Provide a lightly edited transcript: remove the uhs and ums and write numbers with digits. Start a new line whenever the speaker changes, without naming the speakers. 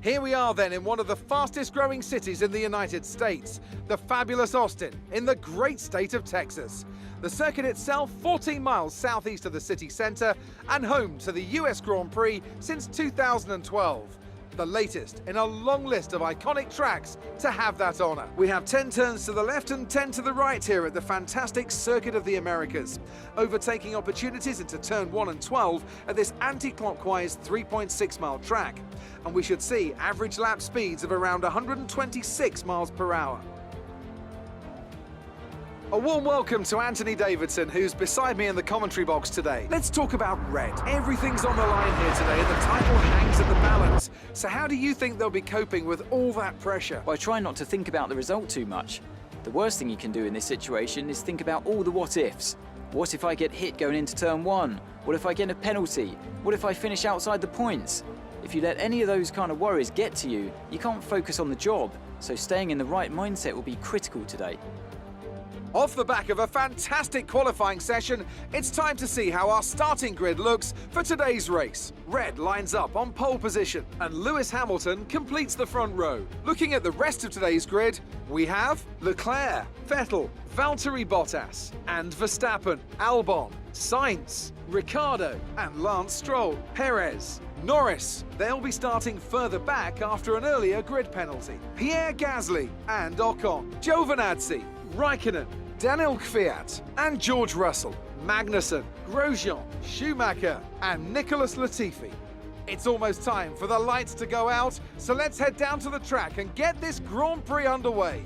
Here we are then in one of the fastest growing cities in the United States, the fabulous Austin, in the great state of Texas. The circuit itself 14 miles southeast of the city centre and home to the US Grand Prix since 2012. The latest in a long list of iconic tracks to have that honour. We have 10 turns to the left and 10 to the right here at the fantastic Circuit of the Americas. Overtaking opportunities into turn 1 and 12 at this anti-clockwise 3.6 mile track. And we should see average lap speeds of around 126 miles per hour. A warm welcome to Anthony Davidson, who's beside me in the commentary box today. Let's talk about red. Everything's on the line here today and the title hangs in the balance. So how do you think they'll be coping with all that pressure?
By trying not to think about the result too much. The worst thing you can do in this situation is think about all the what-ifs. What if I get hit going into turn 1? What if I get a penalty? What if I finish outside the points? If you let any of those kind of worries get to you, you can't focus on the job. So staying in the right mindset will be critical today.
Off the back of a fantastic qualifying session, it's time to see how our starting grid looks for today's race. Red lines up on pole position and Lewis Hamilton completes the front row. Looking at the rest of today's grid, we have Leclerc, Vettel, Valtteri Bottas and Verstappen, Albon, Sainz, Ricciardo and Lance Stroll, Perez, Norris. They'll be starting further back after an earlier grid penalty. Pierre Gasly and Ocon, Giovinazzi, Raikkonen, Daniel Kvyat and George Russell, Magnussen, Grosjean, Schumacher and Nicholas Latifi. It's almost time for the lights to go out, so let's head down to the track and get this Grand Prix underway.